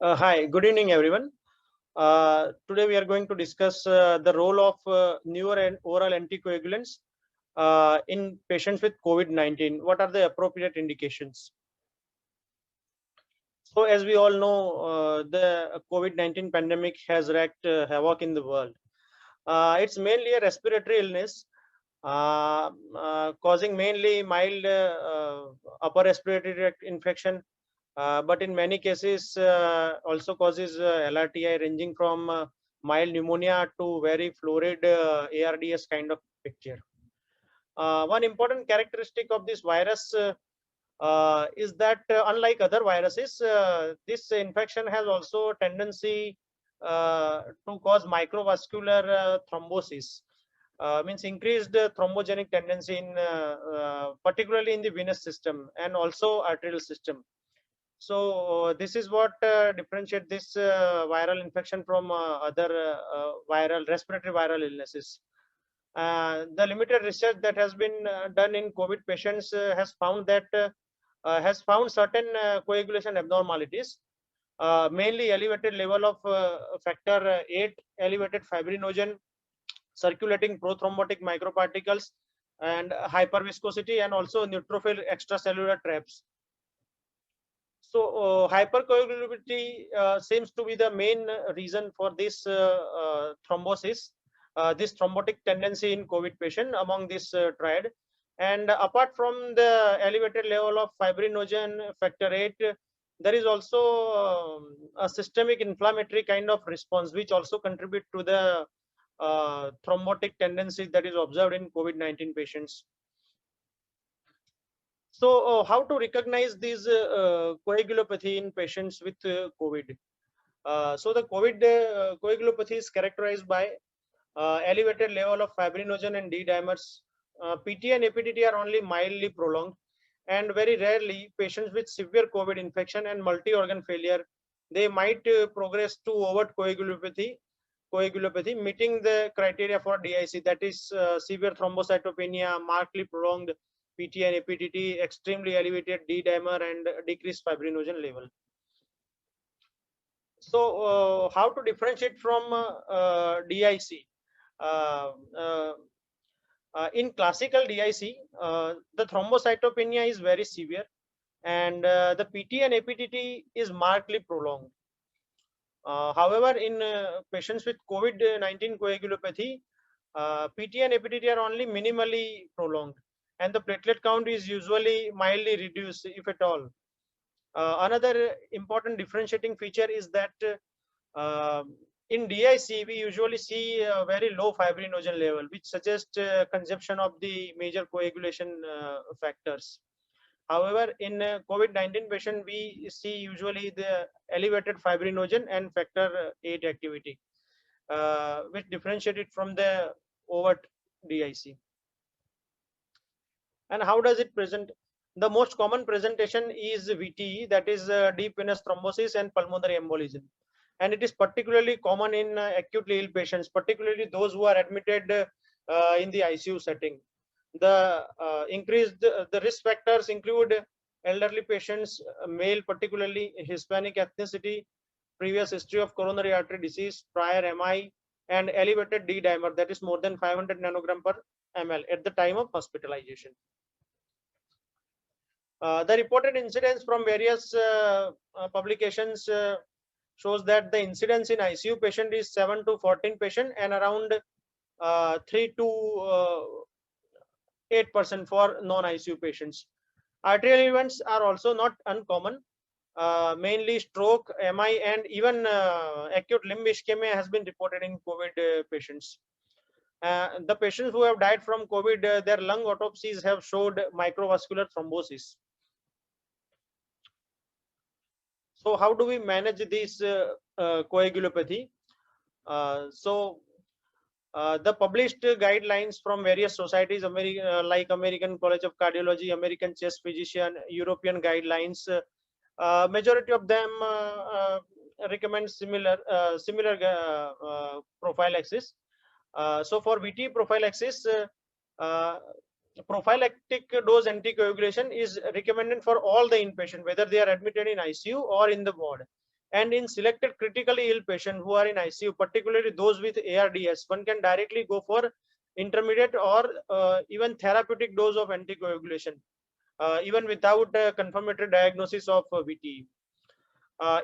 Hi, good evening, everyone. Today we are going to discuss the role of newer and oral anticoagulants in patients with COVID-19. What are the appropriate indications? So, as we all know, the COVID-19 pandemic has wreaked havoc in the world. It's mainly a respiratory illness, causing mainly mild upper respiratory tract infection, but in many cases also causes LRTI ranging from mild pneumonia to very florid ARDS kind of picture. One important characteristic of this virus is that unlike other viruses, this infection has also a tendency to cause microvascular thrombosis, means increased thrombogenic tendency in particularly in the venous system and also arterial system. So this is what differentiate this viral infection from other viral respiratory viral illnesses. The limited research that has been done in COVID patients has found certain coagulation abnormalities, mainly elevated level of factor 8, elevated fibrinogen, circulating prothrombotic microparticles, and hyperviscosity, and also neutrophil extracellular traps. So hypercoagulability seems to be the main reason for this thrombosis, this thrombotic tendency in COVID patient among this triad. And apart from the elevated level of fibrinogen factor 8, there is also a systemic inflammatory kind of response, which also contribute to the thrombotic tendency that is observed in COVID-19 patients. So, how to recognize these coagulopathy in patients with COVID? So, the COVID coagulopathy is characterized by elevated level of fibrinogen and D dimers. PT and APTT are only mildly prolonged, and very rarely patients with severe COVID infection and multi-organ failure, they might progress to overt coagulopathy, meeting the criteria for DIC, that is severe thrombocytopenia, markedly prolonged PT and APTT, extremely elevated D dimer, and decreased fibrinogen level. So, how to differentiate from DIC? Uh, uh, in classical DIC, the thrombocytopenia is very severe, and the PT and APTT is markedly prolonged. However, in patients with COVID-19 coagulopathy, PT and APTT are only minimally prolonged, and the platelet count is usually mildly reduced, if at all. Another important differentiating feature is that in DIC, we usually see a very low fibrinogen level, which suggests consumption of the major coagulation factors. However, in COVID-19 patient, we see usually the elevated fibrinogen and factor 8 activity, which differentiate it from the overt DIC. And how does it present? The most common presentation is VTE, that is deep venous thrombosis and pulmonary embolism. And it is particularly common in acutely ill patients, particularly those who are admitted in the ICU setting. The the risk factors include elderly patients, male, particularly Hispanic ethnicity, previous history of coronary artery disease, prior MI, and elevated D dimer, that is more than 500 nanogram per ml at the time of hospitalization. The reported incidence from various publications shows that the incidence in ICU patient is 7 to 14 patient and around 3 to 8% for non-ICU patients. Arterial events are also not uncommon. Mainly stroke, MI, and even acute limb ischemia has been reported in COVID patients. The patients who have died from COVID, their lung autopsies have showed microvascular thrombosis. So how do we manage this coagulopathy? The published guidelines from various societies, like American College of Cardiology, American Chest Physician, European guidelines, majority of them recommend similar prophylaxis. So for VT prophylaxis, uh, prophylactic dose anticoagulation is recommended for all the inpatient, whether they are admitted in ICU or in the ward. And in selected critically ill patients who are in ICU, particularly those with ARDS, one can directly go for intermediate or even therapeutic dose of anticoagulation, even without a confirmatory diagnosis of VTE.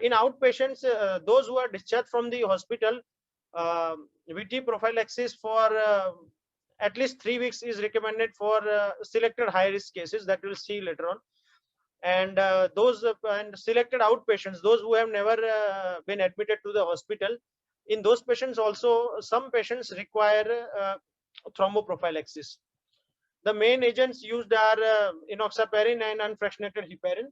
In outpatients, those who are discharged from the hospital, VT prophylaxis for at least 3 weeks is recommended for selected high risk cases that we'll see later on. And those and selected outpatients, those who have never been admitted to the hospital, in those patients also some patients require thromboprophylaxis. The main agents used are enoxaparin and unfractionated heparin.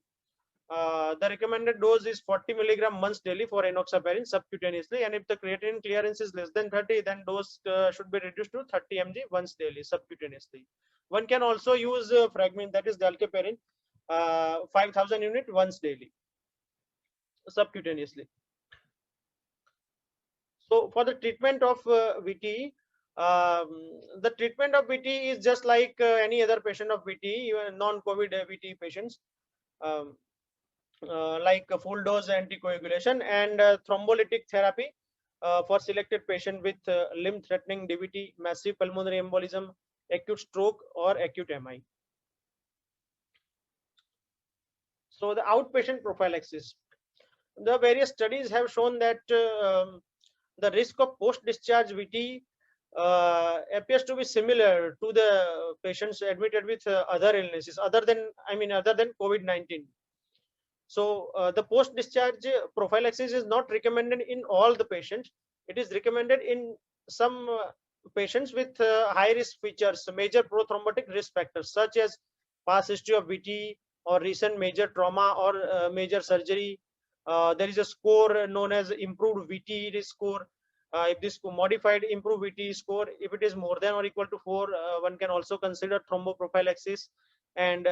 The recommended dose is 40 milligram once daily for enoxaparin subcutaneously, and if the creatinine clearance is less than 30, then dose should be reduced to 30 mg once daily subcutaneously. One can also use fragment, that is dalteparin, 5,000 unit once daily subcutaneously. So for the treatment of VTE, the treatment of VTE is just like any other patient of VTE, even non-COVID VTE patients. Like a full dose anticoagulation and thrombolytic therapy for selected patient with limb threatening DVT, massive pulmonary embolism, acute stroke or acute MI. So the outpatient prophylaxis. The various studies have shown that the risk of post-discharge VT appears to be similar to the patients admitted with other illnesses, other than COVID-19. So the post-discharge prophylaxis is not recommended in all the patients. It is recommended in some patients with high-risk features, major prothrombotic risk factors, such as past history of VT or recent major trauma or major surgery. There is a score known as improved VT risk score. If this modified improved VT score, if it is more than or equal to 4, one can also consider thromboprophylaxis. And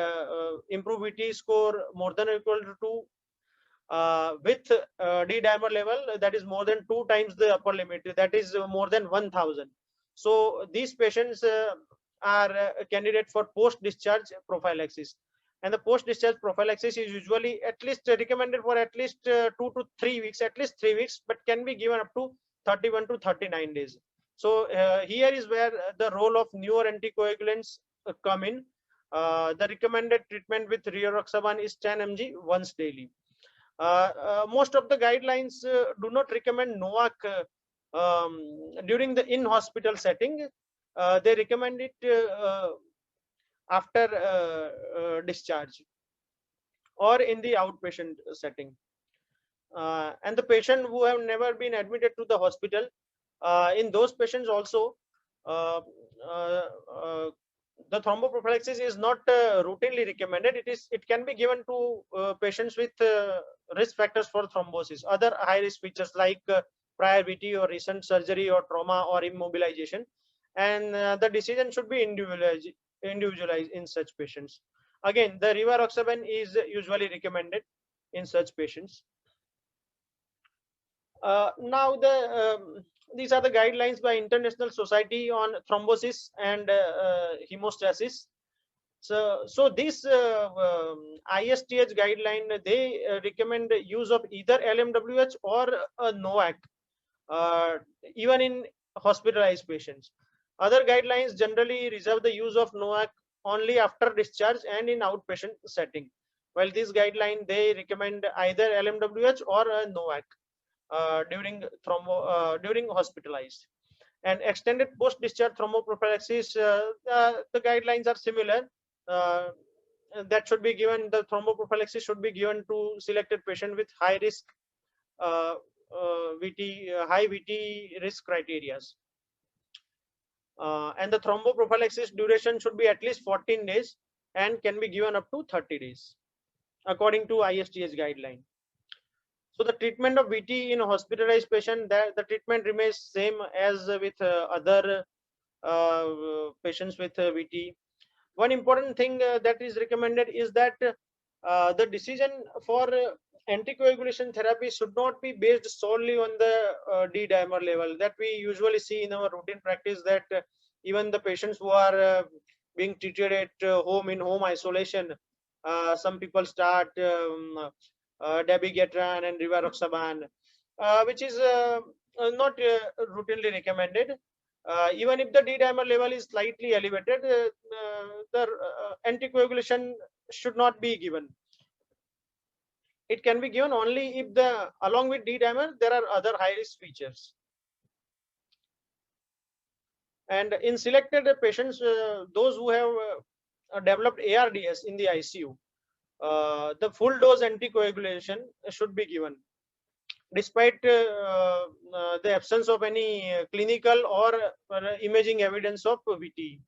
improved VT score more than or equal to 2 with D dimer level that is more than 2 times the upper limit, that is more than 1000. So these patients are a candidate for post-discharge prophylaxis. And the post-discharge prophylaxis is usually at least recommended for at least 2 to 3 weeks, at least 3 weeks, but can be given up to 31 to 39 days. So here is where the role of newer anticoagulants come in. The recommended treatment with rivaroxaban is 10 mg once daily. Most of the guidelines do not recommend NOAC during the in-hospital setting. They recommend it after discharge or in the outpatient setting. And the patient who have never been admitted to the hospital, in those patients also, the thromboprophylaxis is not routinely recommended. It can be given to patients with risk factors for thrombosis, other high risk features like prior VT or recent surgery or trauma or immobilization, and the decision should be individualized in such patients. Again, the rivaroxaban is usually recommended in such patients. Now these are the guidelines by International Society on Thrombosis and Hemostasis. So this ISTH guideline, they recommend use of either LMWH or a NOAC, even in hospitalized patients. Other guidelines generally reserve the use of NOAC only after discharge and in outpatient setting, while this guideline, they recommend either LMWH or a NOAC during hospitalized. And extended post-discharge thromboprophylaxis, the guidelines are similar. That should be given, the thromboprophylaxis should be given to selected patient with high risk high VT risk criteria. And the thromboprophylaxis duration should be at least 14 days and can be given up to 30 days according to ISTH guideline. So the treatment of VT in a hospitalized patient, that the treatment remains same as with other patients with VT. One important thing that is recommended is that the decision for anticoagulation therapy should not be based solely on the D dimer level that we usually see in our routine practice, that even the patients who are being treated at home in home isolation, some people start dabigatran and rivaroxaban, which is not routinely recommended. Even if the D-dimer level is slightly elevated, the anticoagulation should not be given. It can be given only if along with D-dimer there are other high-risk features. And in selected patients, those who have developed ARDS in the ICU, the full dose anticoagulation should be given, despite the absence of any clinical or imaging evidence of VTE.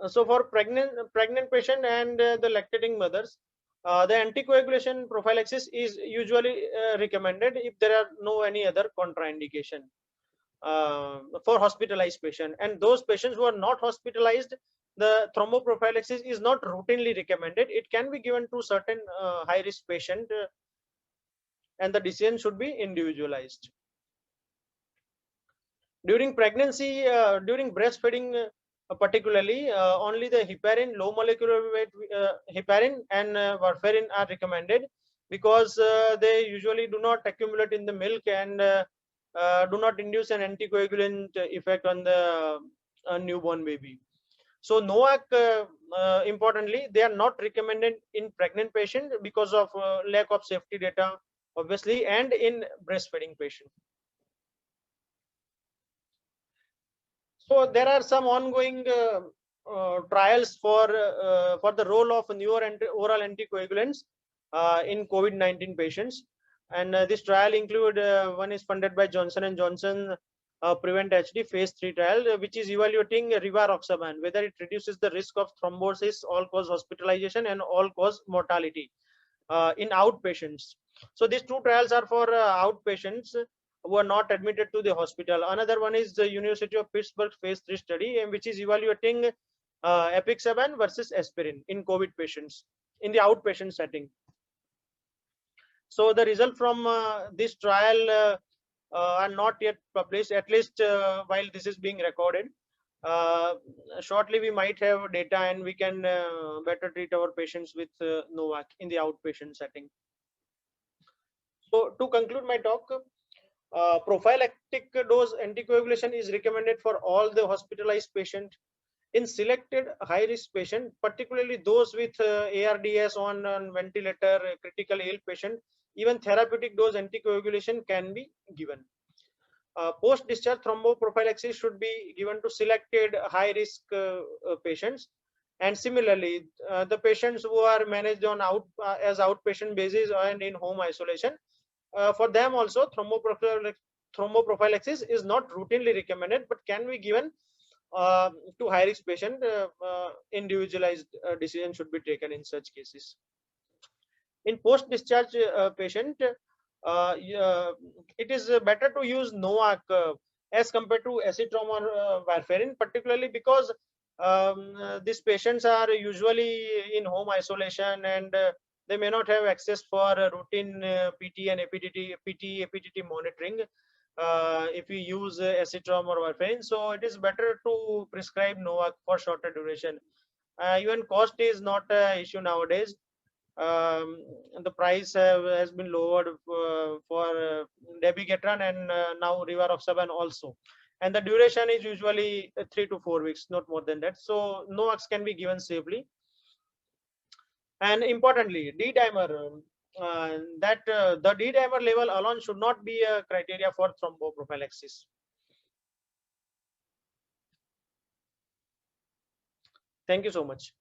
So for pregnant patient and the lactating mothers, the anticoagulation prophylaxis is usually recommended if there are no any other contraindication for hospitalized patient. And those patients who are not hospitalized, the thromboprophylaxis is not routinely recommended. It can be given to certain high risk patient, and the decision should be individualized. During pregnancy, during breastfeeding, particularly, only the heparin, low molecular weight heparin and warfarin are recommended, because they usually do not accumulate in the milk and do not induce an anticoagulant effect on the newborn baby. So NOAC, importantly, they are not recommended in pregnant patient because of lack of safety data, obviously, and in breastfeeding patient. So there are some ongoing trials for the role of newer oral anticoagulants in COVID-19 patients, and this trial include one is funded by Johnson & Johnson Prevent HD phase 3 trial, which is evaluating rivaroxaban, whether it reduces the risk of thrombosis, all-cause hospitalization, and all-cause mortality in outpatients. So these two trials are for outpatients who are not admitted to the hospital. Another one is the University of Pittsburgh phase 3 study, which is evaluating apixaban versus aspirin in COVID patients in the outpatient setting. So the result from this trial are not yet published, at least while this is being recorded. Shortly we might have data and we can better treat our patients with NOAC in the outpatient setting. So to conclude my talk, prophylactic dose anticoagulation is recommended for all the hospitalized patient. In selected high risk patient, particularly those with ARDS on ventilator, critical ill patient, even therapeutic dose anticoagulation can be given. Post discharge thromboprophylaxis should be given to selected high risk patients. And similarly, the patients who are managed on as outpatient basis and in home isolation, for them also thromboprophylaxis is not routinely recommended, but can be given to high risk patient. Individualized decision should be taken in such cases. In post discharge patient, it is better to use NOAC as compared to azithromycin or warfarin, particularly because these patients are usually in home isolation, and they may not have access for routine PT and APTT monitoring if we use azithromycin or warfarin. So it is better to prescribe NOAC for shorter duration. Even cost is not an issue nowadays. The price has been lowered for dabigatran and now rivaroxaban also, and the duration is usually 3 to 4 weeks, not more than that. So NOACs can be given safely. And importantly, D-dimer, the D-dimer level alone should not be a criteria for thromboprophylaxis. Thank you so much.